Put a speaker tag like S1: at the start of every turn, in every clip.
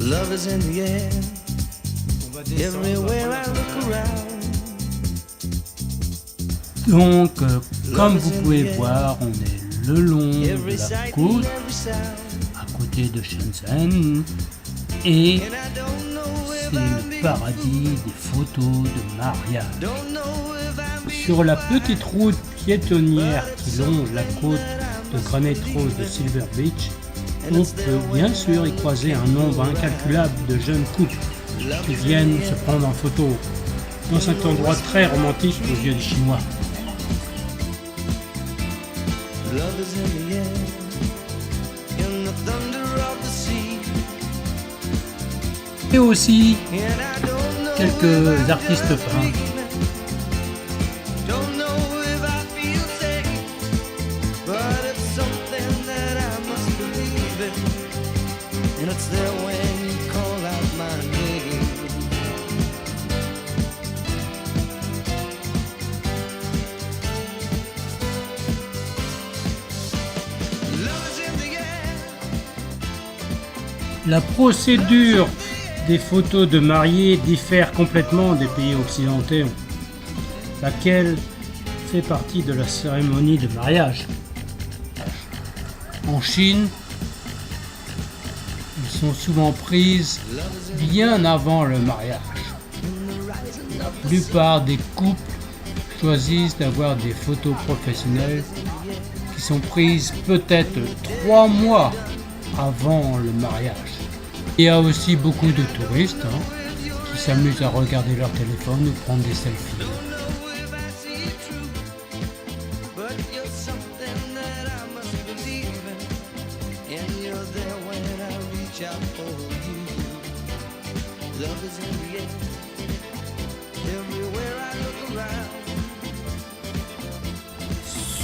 S1: Love is in the air, everywhere I look around.
S2: Donc, comme vous pouvez voir, on est le long de la côte, à côté de Shenzhen, et c'est le paradis des photos de mariage. Sur la petite route piétonnière qui longe la côte de Granite Rose de Silver Beach, on peut bien sûr y croiser un nombre incalculable de jeunes couples qui viennent se prendre en photo dans cet endroit très romantique aux yeux des Chinois. Et aussi quelques artistes peintres. La procédure des photos de mariés diffère complètement des pays occidentaux, laquelle fait partie de la cérémonie de mariage. En Chine, elles sont souvent prises bien avant le mariage. La plupart des couples choisissent d'avoir des photos professionnelles qui sont prises peut-être 3 mois avant le mariage. Il y a aussi beaucoup de touristes qui s'amusent à regarder leur téléphone ou prendre des selfies.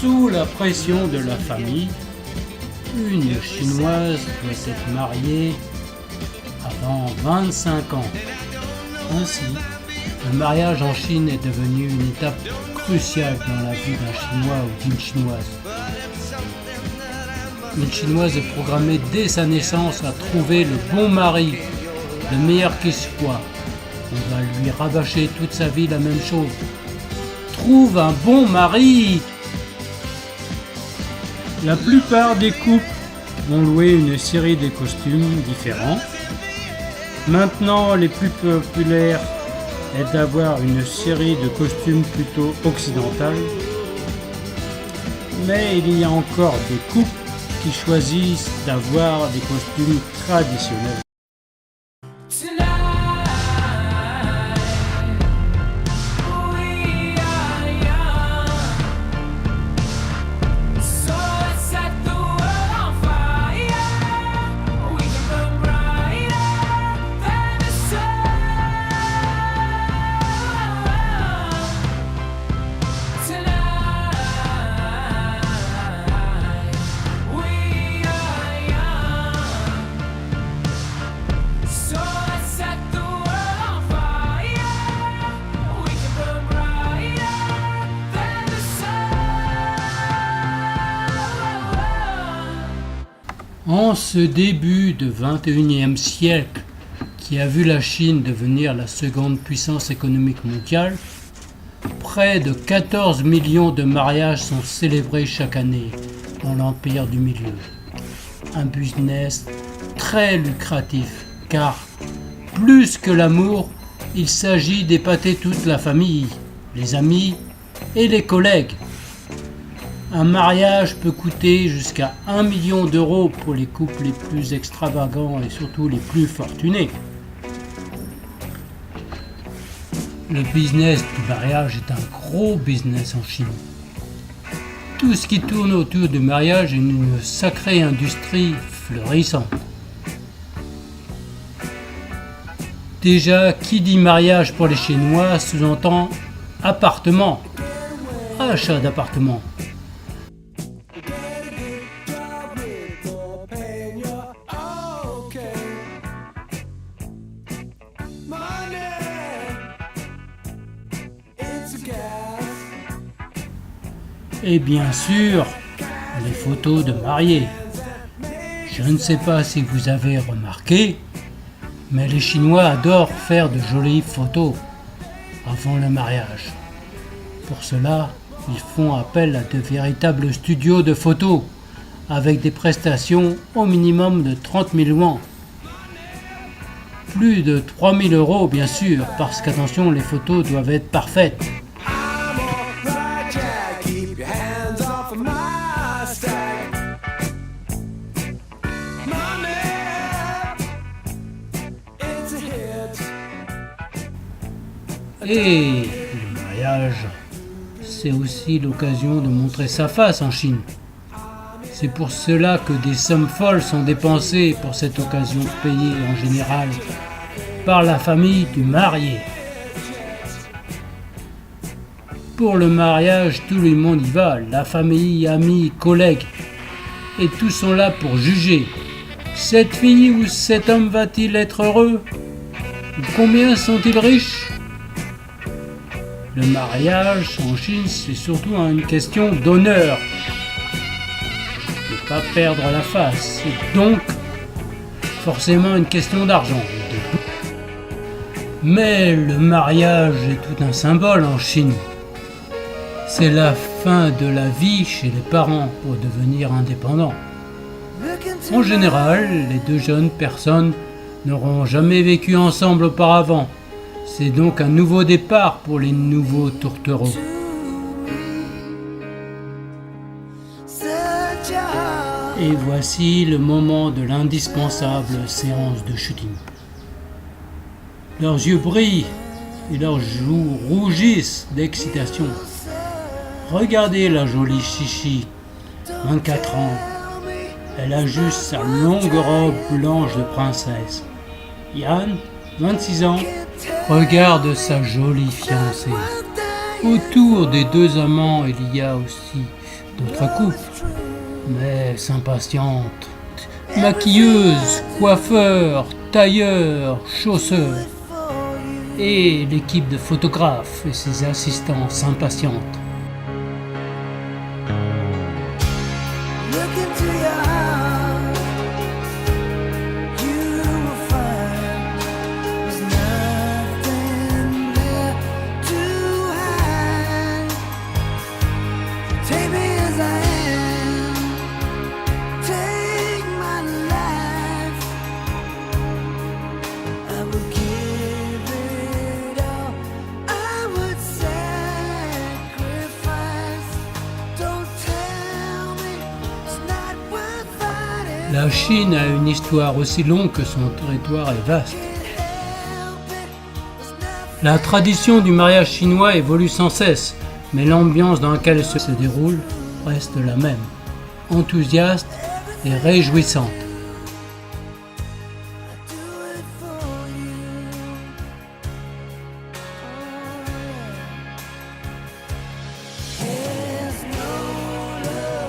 S2: Sous la pression de la famille, une Chinoise doit être mariée avant 25 ans. Ainsi, le mariage en Chine est devenu une étape cruciale dans la vie d'un Chinois ou d'une Chinoise. Une Chinoise est programmée dès sa naissance à trouver le bon mari, le meilleur qui soit. On va lui rabâcher toute sa vie la même chose. Trouve un bon mari! La plupart des couples vont louer une série de costumes différents. Maintenant, les plus populaires est d'avoir une série de costumes plutôt occidentales. Mais il y a encore des couples qui choisissent d'avoir des costumes traditionnels. En ce début de 21e siècle, qui a vu la Chine devenir la seconde puissance économique mondiale, près de 14 millions de mariages sont célébrés chaque année dans l'Empire du Milieu. Un business très lucratif, car plus que l'amour, il s'agit d'épater toute la famille, les amis et les collègues. Un mariage peut coûter jusqu'à 1 million d'euros pour les couples les plus extravagants et surtout les plus fortunés. Le business du mariage est un gros business en Chine. Tout ce qui tourne autour du mariage est une sacrée industrie florissante. Déjà, qui dit mariage pour les Chinois sous-entend appartement, achat d'appartement. Et bien sûr, les photos de mariés. Je ne sais pas si vous avez remarqué, Mais les Chinois adorent faire de jolies photos avant le mariage. Pour cela, ils font appel à de véritables studios de photos avec des prestations au minimum de 30 000 yuans. Plus de 3 000 euros bien sûr, parce qu'attention, les photos doivent être parfaites.
S1: I'm alright, Jack. Keep your hands off of my stack. Mommy, it's a hit.
S2: Et le mariage, c'est aussi l'occasion de montrer sa face en Chine. C'est pour cela que des sommes folles sont dépensées pour cette occasion, payée en général par la famille du marié. Pour le mariage, tout le monde y va, la famille, amis, collègues, et tous sont là pour juger. Cette fille ou cet homme va-t-il être heureux? Combien sont-ils riches? Le mariage en Chine, c'est surtout une question d'honneur. Ne pas perdre la face. C'est donc forcément une question d'argent. Mais le mariage est tout un symbole en Chine. C'est la fin de la vie chez les parents pour devenir indépendants. En général, les deux jeunes personnes n'auront jamais vécu ensemble auparavant. C'est donc un nouveau départ pour les nouveaux tourtereaux. Et voici le moment de l'indispensable séance de shooting. Leurs yeux brillent et leurs joues rougissent d'excitation. Regardez la jolie Chichi, 24 ans. Elle a juste sa longue robe blanche de princesse. Yann, 26 ans, regarde sa jolie fiancée. Autour des deux amants, il y a aussi d'autres couples, mais s'impatientent. Maquilleuses, coiffeurs, tailleurs, chausseurs. Et l'équipe de photographes et ses assistants s'impatientent.
S1: Look into your heart, you will find there's nothing there to hide. Take me as I am, take my life. I would give it all, I would sacrifice. Don't tell me it's not worth fighting.
S2: La Chine a une histoire aussi longue que son territoire est vaste. La tradition du mariage chinois évolue sans cesse, mais l'ambiance dans laquelle elle se déroule reste la même, enthousiaste et réjouissante.
S1: Do it for you. There's no love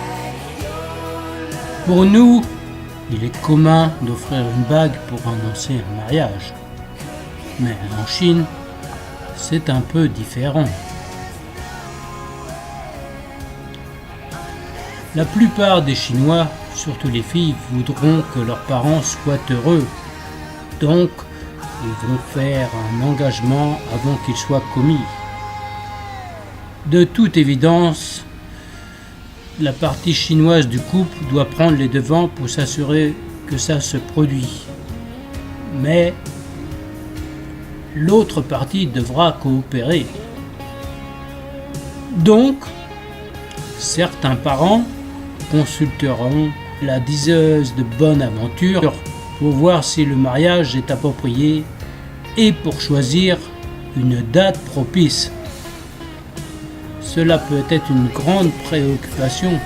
S1: like your love.
S2: Pour nous, il est commun d'offrir une bague pour annoncer un mariage. Mais en Chine, c'est un peu différent. La plupart des Chinois, surtout les filles, voudront que leurs parents soient heureux. Donc, ils vont faire un engagement avant qu'il soit commis. De toute évidence, la partie chinoise du couple doit prendre les devants pour s'assurer que ça se produit. Mais l'autre partie devra coopérer. Donc, certains parents consulteront la diseuse de bonne aventure pour voir si le mariage est approprié et pour choisir une date propice. Cela peut être une grande préoccupation,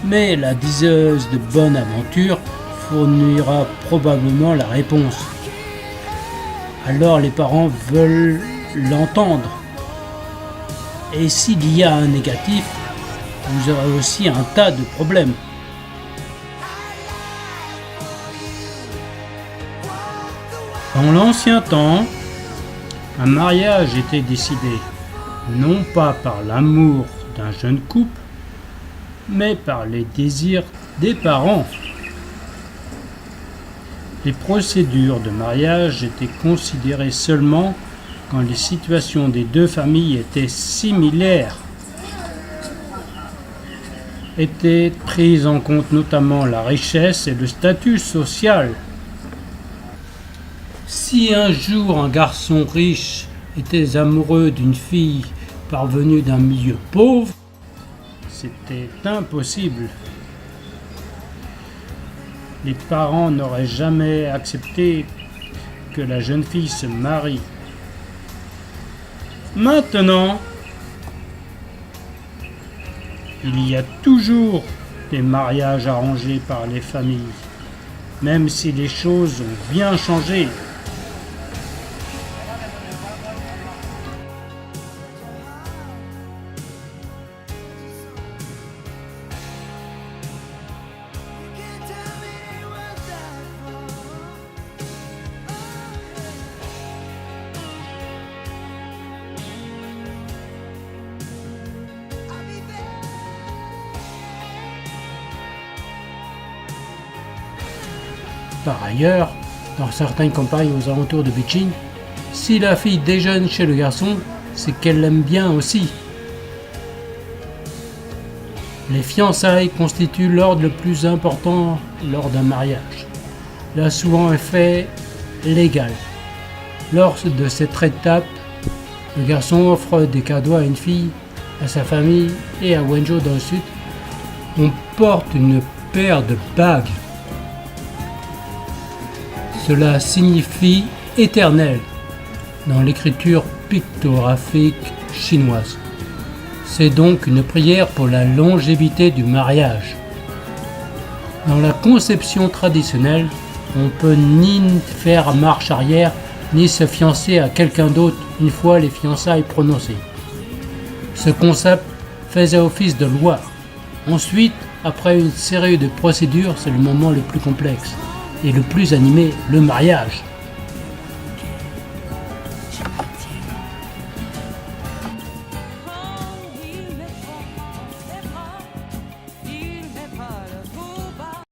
S2: mais la diseuse de bonne aventure fournira probablement la réponse. Alors les parents veulent l'entendre. Et s'il y a un négatif, vous aurez aussi un tas de problèmes. Dans l'ancien temps, un mariage était décidé non pas par l'amour d'un jeune couple, mais par les désirs des parents. Les procédures de mariage étaient considérées seulement quand les situations des deux familles étaient similaires. Étaient prises en compte notamment la richesse et le statut social. Si un jour un garçon riche était amoureux d'une fille parvenue d'un milieu pauvre, c'était impossible. Les parents n'auraient jamais accepté que la jeune fille se marie. Maintenant, il y a toujours des mariages arrangés par les familles, même si les choses ont bien changé.
S1: You can't tell me it was that far. I'll be there.
S2: Par ailleurs, dans certaines campagnes aux alentours de Beijing, si la fille déjeune chez le garçon, c'est qu'elle l'aime bien aussi. Les fiançailles constituent l'ordre le plus important lors d'un mariage. Là, souvent un fait légal. Lors de cette étape, le garçon offre des cadeaux à une fille, à sa famille et à Wenzhou dans le sud. On porte une paire de bagues. Cela signifie éternel dans l'écriture pictographique chinoise. C'est donc une prière pour la longévité du mariage. Dans la conception traditionnelle, on peut ni faire marche arrière, ni se fiancer à quelqu'un d'autre une fois les fiançailles prononcées. Ce concept faisait office de loi. Ensuite, après une série de procédures, c'est le moment le plus complexe et le plus animé, le mariage.